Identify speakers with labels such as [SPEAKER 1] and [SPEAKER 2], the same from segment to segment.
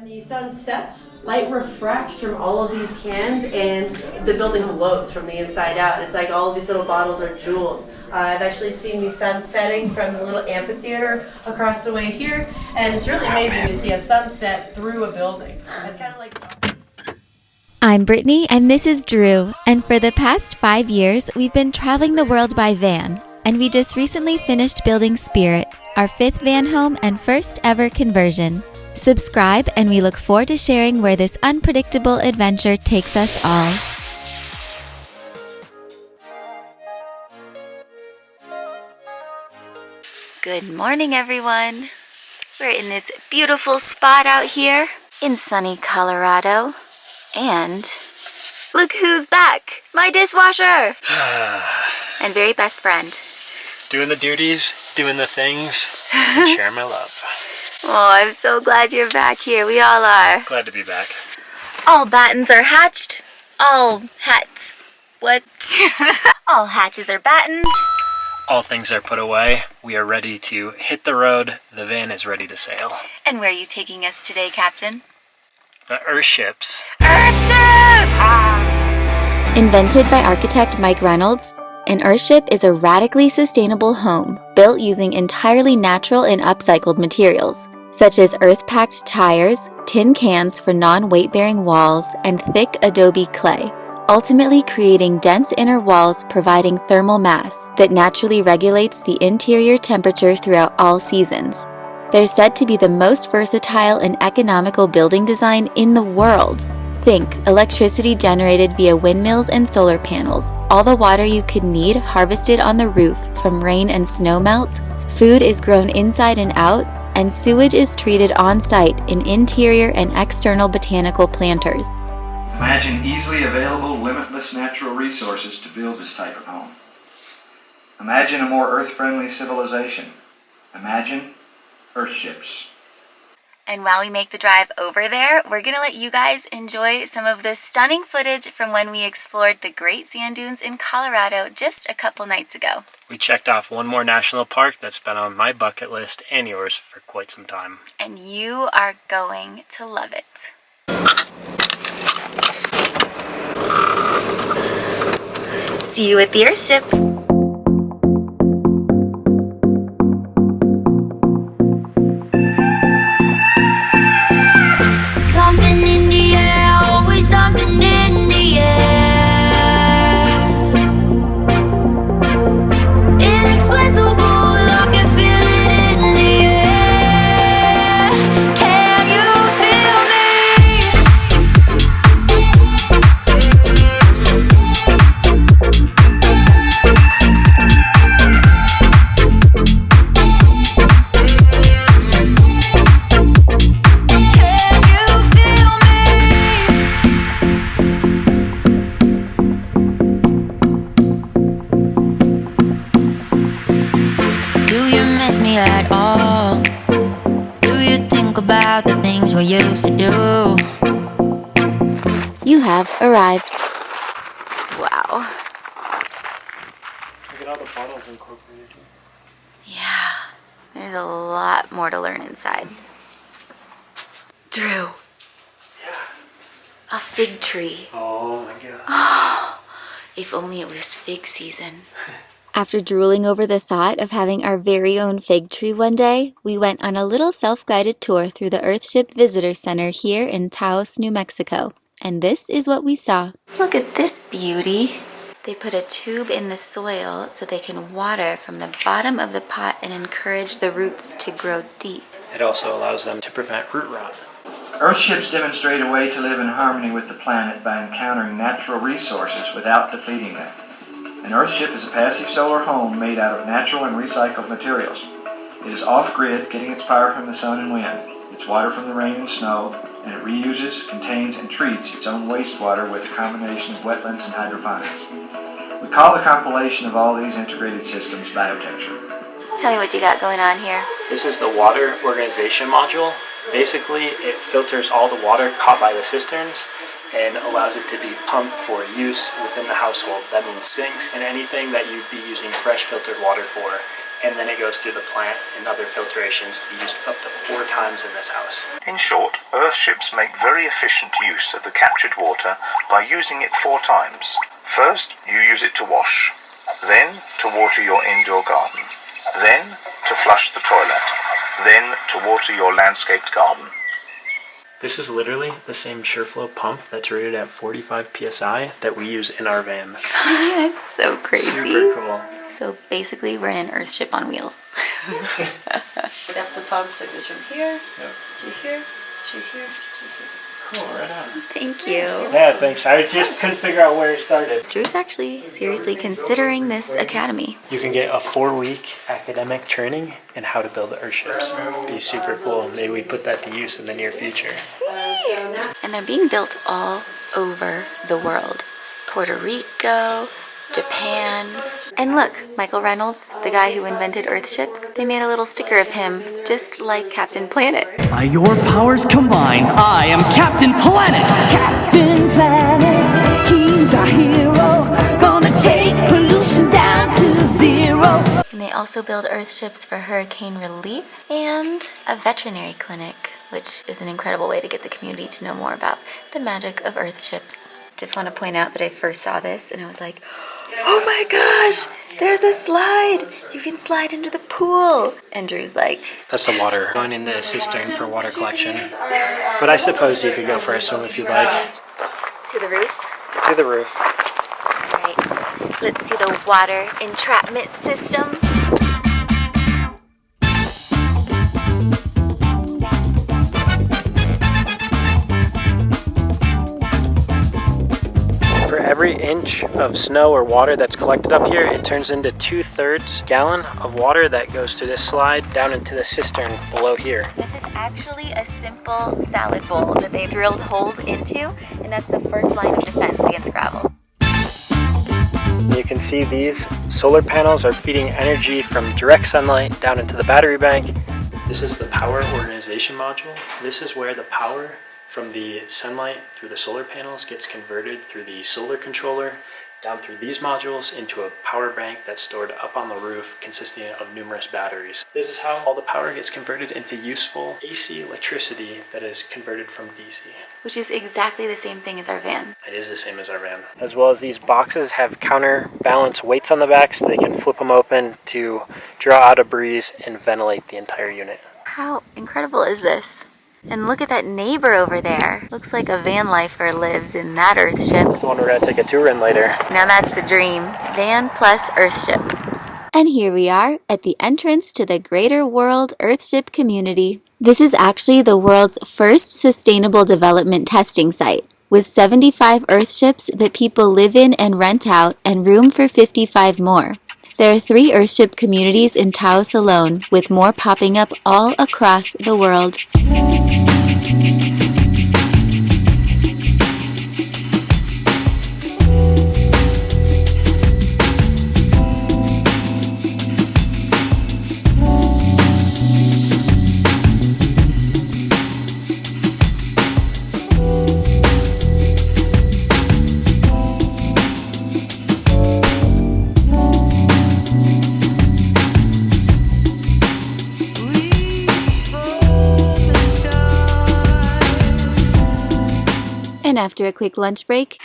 [SPEAKER 1] the sun sets, light refracts from all of these cans and the building glows from the inside out. It's like all of these little bottles are jewels. I've actually seen the sun setting from the little amphitheater across the way here, and it's really amazing to see a sunset through a building. It's kind of like...
[SPEAKER 2] I'm Brittany and this is Drew, and for the past 5 years we've been traveling the world by van, and we just recently finished building Spirit, our 5th van home and first ever conversion. Subscribe and we look forward to sharing where this unpredictable adventure takes us all. Good morning everyone! We're in this beautiful spot out here in sunny Colorado. And look who's back! My dishwasher! And very best friend.
[SPEAKER 3] Doing the duties, doing the things, and sharing my love.
[SPEAKER 2] Oh, I'm so glad you're back here. We all are.
[SPEAKER 3] Glad to be back.
[SPEAKER 2] All battens are hatched. All hats. What? All hatches are battened.
[SPEAKER 3] All things are put away. We are ready to hit the road. The van is ready to sail.
[SPEAKER 2] And where are you taking us today, Captain?
[SPEAKER 3] The Earthships.
[SPEAKER 2] Earthships! Invented by architect Mike Reynolds, an Earthship is a radically sustainable home built using entirely natural and upcycled materials, such as earth-packed tires, tin cans for non-weight-bearing walls, and thick adobe clay, ultimately creating dense inner walls providing thermal mass that naturally regulates the interior temperature throughout all seasons. They're said to be the most versatile and economical building design in the world. Think electricity generated via windmills and solar panels, all the water you could need harvested on the roof from rain and snow melt, food is grown inside and out, and sewage is treated on site in interior and external botanical planters.
[SPEAKER 4] Imagine easily available, limitless natural resources to build this type of home. Imagine a more earth-friendly civilization. Imagine Earthships.
[SPEAKER 2] And while we make the drive over there, we're going to let you guys enjoy some of the stunning footage from when we explored the Great Sand Dunes in Colorado just a couple nights ago.
[SPEAKER 3] We checked off one more national park that's been on my bucket list and yours for quite some time.
[SPEAKER 2] And you are going to love it. See you at the Earthships.
[SPEAKER 5] At all? Do you think about the things we used to do?
[SPEAKER 2] You have arrived. Wow.
[SPEAKER 3] Look at all the bottles incorporated.
[SPEAKER 2] Yeah, there's a lot more to learn inside. Drew.
[SPEAKER 3] Yeah.
[SPEAKER 2] A fig tree.
[SPEAKER 3] Oh my god.
[SPEAKER 2] If only it was fig season. After drooling over the thought of having our very own fig tree one day, we went on a little self-guided tour through the Earthship Visitor Center here in Taos, New Mexico. And this is what we saw. Look at this beauty. They put a tube in the soil so they can water from the bottom of the pot and encourage the roots to grow deep.
[SPEAKER 3] It also allows them to prevent root rot.
[SPEAKER 4] Earthships demonstrate a way to live in harmony with the planet by encountering natural resources without depleting them. An Earthship is a passive solar home made out of natural and recycled materials. It is off-grid, getting its power from the sun and wind, its water from the rain and snow, and it reuses, contains, and treats its own wastewater with a combination of wetlands and hydroponics. We call the compilation of all these integrated systems Biotecture.
[SPEAKER 2] Tell me what you got going on here.
[SPEAKER 3] This is the water organization module. Basically, it filters all the water caught by the cisterns and allows it to be pumped for use within the household. That means sinks and anything that you'd be using fresh filtered water for and then it goes through the plant and other filtrations to be used up to 4 times in this house.
[SPEAKER 6] In short, Earthships make very efficient use of the captured water by using it 4 times. First, you use it to wash, then to water your indoor garden, then to flush the toilet, then to water your landscaped garden.
[SPEAKER 3] This is literally the same SureFlow pump that's rated at 45 psi that we use in our van.
[SPEAKER 2] That's so crazy.
[SPEAKER 3] Super cool.
[SPEAKER 2] So basically, we're in an Earthship on wheels.
[SPEAKER 1] That's the pump, so it goes from here to here to here to here.
[SPEAKER 3] Cool, right on.
[SPEAKER 2] Thank you.
[SPEAKER 3] Yeah, thanks. I just couldn't figure out where it started.
[SPEAKER 2] Drew's actually seriously considering this academy.
[SPEAKER 3] You can get a 4-week academic training in how to build Earthships. Be super cool. Maybe we put that to use in the near future.
[SPEAKER 2] And they're being built all over the world. Puerto Rico, Japan. And look, Michael Reynolds, the guy who invented Earthships, they made a little sticker of him, just like Captain Planet.
[SPEAKER 7] By your powers combined, I am Captain Planet!
[SPEAKER 8] Captain Planet, he's our hero, gonna take pollution down to 0.
[SPEAKER 2] And they also build Earthships for hurricane relief and a veterinary clinic, which is an incredible way to get the community to know more about the magic of Earthships. Just want to point out that I first saw this and I was like, oh my gosh, there's a slide. You can slide into the pool. And Drew's like,
[SPEAKER 3] That's the water going into a cistern for water collection. But I suppose you could go for a swim if you'd like.
[SPEAKER 2] to the roof.
[SPEAKER 3] To the roof.
[SPEAKER 2] All right, let's see the water entrapment systems.
[SPEAKER 3] For every inch of snow or water that's collected up here, it turns into 2/3 gallon of water that goes through this slide down into the cistern below here.
[SPEAKER 2] This is actually a simple salad bowl that they've drilled holes into, and that's the first line of defense against gravel.
[SPEAKER 3] You can see these solar panels are feeding energy from direct sunlight down into the battery bank. This is the power organization module. This is where the power from the sunlight through the solar panels gets converted through the solar controller down through these modules into a power bank that's stored up on the roof consisting of numerous batteries. This is how all the power gets converted into useful AC electricity that is converted from DC.
[SPEAKER 2] Which is exactly the same thing as our van.
[SPEAKER 3] It is the same as our van. As well as these boxes have counterbalance weights on the back so they can flip them open to draw out a breeze and ventilate the entire unit.
[SPEAKER 2] How incredible is this? And look at that neighbor over there. Looks like a van lifer lives in that Earthship.
[SPEAKER 3] It's the one we're going to take a tour in later.
[SPEAKER 2] Now that's the dream. Van plus Earthship. And here we are at the entrance to the greater World Earthship Community. This is actually the world's first sustainable development testing site, with 75 Earthships that people live in and rent out, and room for 55 more. There are 3 Earthship communities in Taos alone, with more popping up all across the world. And after a quick lunch break,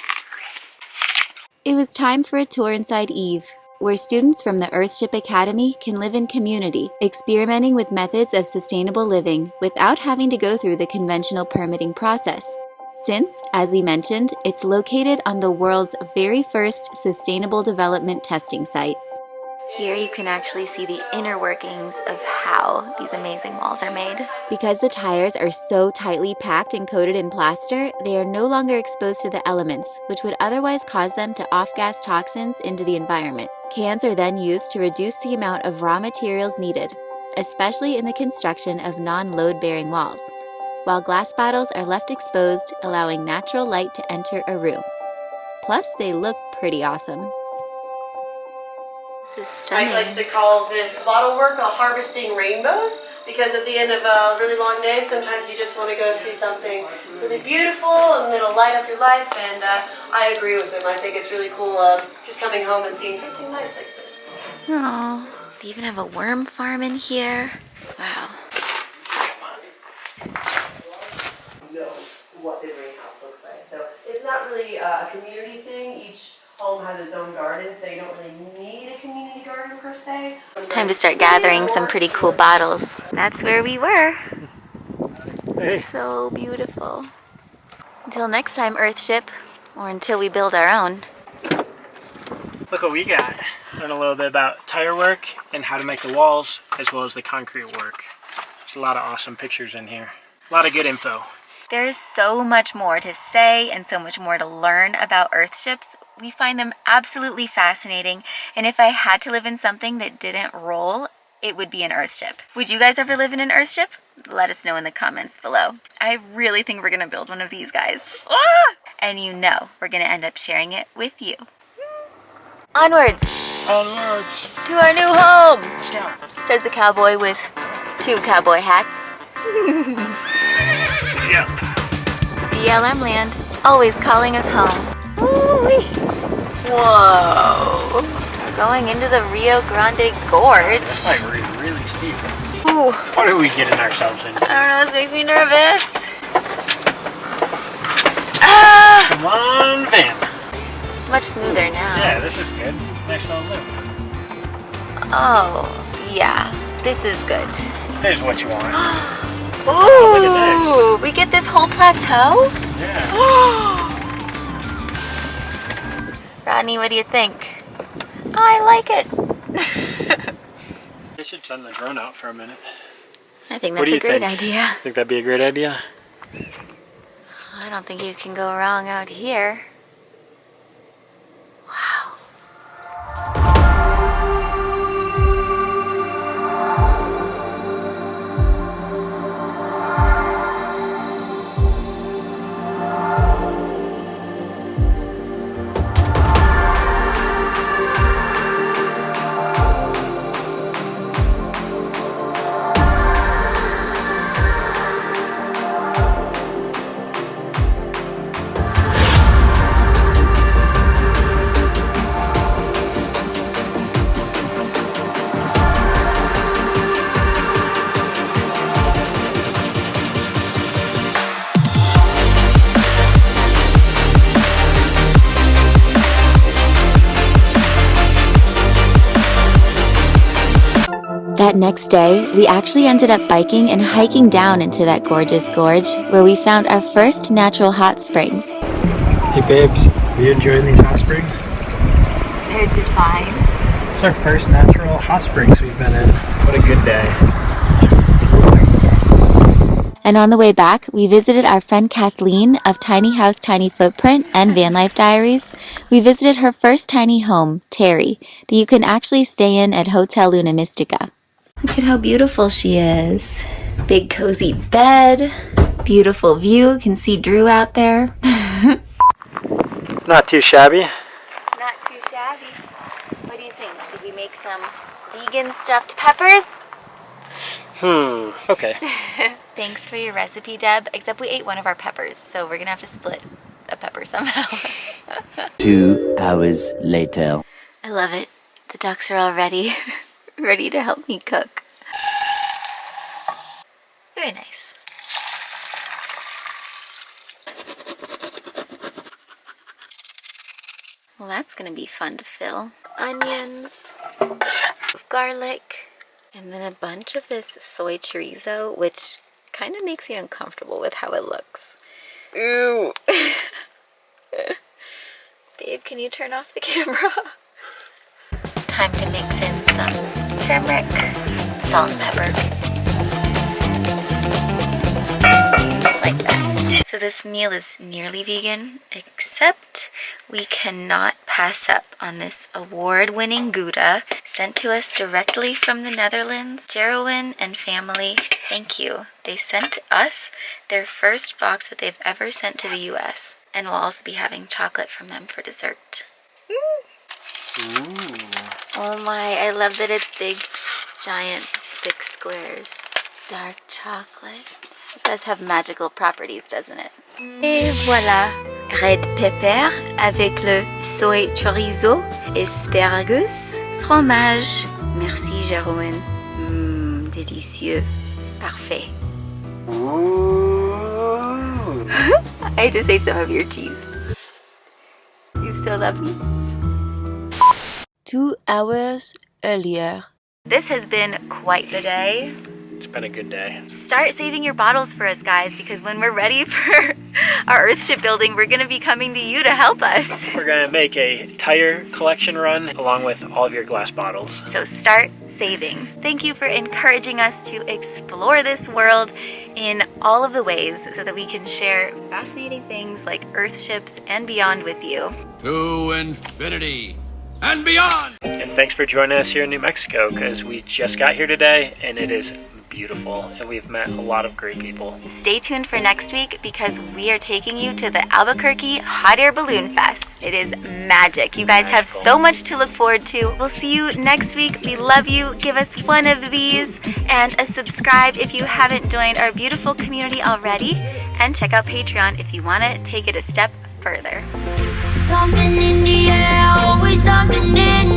[SPEAKER 2] it was time for a tour inside Eve, where students from the Earthship Academy can live in community, experimenting with methods of sustainable living without having to go through the conventional permitting process. Since, as we mentioned, it's located on the world's very first sustainable development testing site. Here you can actually see the inner workings of how these amazing walls are made. Because the tires are so tightly packed and coated in plaster, they are no longer exposed to the elements, which would otherwise cause them to off-gas toxins into the environment. Cans are then used to reduce the amount of raw materials needed, especially in the construction of non-load-bearing walls, while glass bottles are left exposed, allowing natural light to enter a room. Plus, they look pretty awesome. This is stunning.
[SPEAKER 1] Mike likes to call this bottle work harvesting rainbows, because at the end of a really long day, sometimes you just want to go see something really beautiful and it'll light up your life, and I agree with him. I think it's really cool just coming home and seeing something nice like this.
[SPEAKER 2] Aww. They even have a worm farm in here. Wow.
[SPEAKER 1] Know what the greenhouse looks like. So it's not really a community thing. Each home has its own garden, so you don't really need a community garden per se.
[SPEAKER 2] Time to start gathering some pretty cool bottles. That's where we were.
[SPEAKER 3] Hey.
[SPEAKER 2] So beautiful. Until next time, Earthship, or until we build our own.
[SPEAKER 3] Look what we got. Learn a little bit about tire work and how to make the walls, as well as the concrete work. There's a lot of awesome pictures in here. A lot of good info.
[SPEAKER 2] There's so much more to say and so much more to learn about Earthships. We find them absolutely fascinating, and if I had to live in something that didn't roll, it would be an Earthship. Would you guys ever live in an Earthship? Let us know in the comments below. I really think we're gonna build one of these guys. Ah! And you know we're gonna end up sharing it with you. Onwards!
[SPEAKER 3] Onwards!
[SPEAKER 2] To our new home!
[SPEAKER 3] Let's go.
[SPEAKER 2] Says the cowboy with 2 cowboy hats.
[SPEAKER 3] Yep.
[SPEAKER 2] BLM land, always calling us home. Ooh-wee. Whoa! We're going into the Rio Grande Gorge.
[SPEAKER 3] That's like really steep.
[SPEAKER 2] Ooh.
[SPEAKER 3] What are we getting ourselves into?
[SPEAKER 2] I don't know, this makes me nervous. Ah!
[SPEAKER 3] Come on, Van.
[SPEAKER 2] Much smoother now.
[SPEAKER 3] Yeah, this is good. Nice little loop.
[SPEAKER 2] Oh, yeah. This is good.
[SPEAKER 3] Here's what you want.
[SPEAKER 2] Ooh!
[SPEAKER 3] Look at
[SPEAKER 2] We get this whole plateau?
[SPEAKER 3] Yeah.
[SPEAKER 2] Rodney, what do you think? I like it.
[SPEAKER 3] I should send the drone out for a minute.
[SPEAKER 2] I think
[SPEAKER 3] What
[SPEAKER 2] that's
[SPEAKER 3] do
[SPEAKER 2] a
[SPEAKER 3] you
[SPEAKER 2] great
[SPEAKER 3] think?
[SPEAKER 2] idea.
[SPEAKER 3] Think that'd be a great idea?
[SPEAKER 2] I don't think you can go wrong out here. Wow. That next day, we actually ended up biking and hiking down into that gorgeous gorge where we found our first natural hot springs.
[SPEAKER 3] Hey babes, are you enjoying these hot springs?
[SPEAKER 2] They're divine.
[SPEAKER 3] It's our first natural hot springs we've been in. What a good day.
[SPEAKER 2] And on the way back, we visited our friend Kathleen of Tiny House, Tiny Footprint and Van Life Diaries. We visited her first tiny home, Terry, that you can actually stay in at Hotel Luna Mystica. Look at how beautiful she is. Big cozy bed, beautiful view. You can see Drew out there.
[SPEAKER 3] Not too shabby.
[SPEAKER 2] Not too shabby. What do you think? Should we make some vegan stuffed peppers?
[SPEAKER 3] Okay.
[SPEAKER 2] Thanks for your recipe, Deb, except we ate one of our peppers, so we're gonna have to split a pepper somehow.
[SPEAKER 9] 2 hours later.
[SPEAKER 2] I love it. The ducks are all ready. Ready to help me cook. Very nice. Well, that's gonna be fun to fill. Onions, garlic, and then a bunch of this soy chorizo, which kind of makes you uncomfortable with how it looks. Ew. Babe, can you turn off the camera? Time to mix in some turmeric, salt and pepper. Like that. So this meal is nearly vegan, except we cannot pass up on this award-winning Gouda sent to us directly from the Netherlands. Jerwin and family, thank you. They sent us their first box that they've ever sent to the US, and we'll also be having chocolate from them for dessert.
[SPEAKER 3] Ooh.
[SPEAKER 2] Oh my, I love that it's big, giant, thick squares. Dark chocolate. It does have magical properties, doesn't it? Et voilà, red pepper avec le soy chorizo, asparagus, fromage Merci, Jérôme. Délicieux. Parfait. I just ate some of your cheese. You still love me? 2 hours earlier. This has been quite the day.
[SPEAKER 3] It's been a good day.
[SPEAKER 2] Start saving your bottles for us, guys, because when we're ready for our Earthship building, we're going to be coming to you to help us.
[SPEAKER 3] We're going to make a tire collection run along with all of your glass bottles.
[SPEAKER 2] So start saving. Thank you for encouraging us to explore this world in all of the ways so that we can share fascinating things like Earthships and beyond with you.
[SPEAKER 10] To infinity and beyond!
[SPEAKER 3] And thanks for joining us here in New Mexico, because we just got here today and it is beautiful and we've met a lot of great people.
[SPEAKER 2] Stay tuned for next week because we are taking you to the Albuquerque Hot Air Balloon Fest. It is magic. You guys have so much to look forward to. We'll see you next week. We love you. Give us one of these and a subscribe if you haven't joined our beautiful community already, and check out Patreon if you want to take it a step further.
[SPEAKER 5] Something in the air, always something in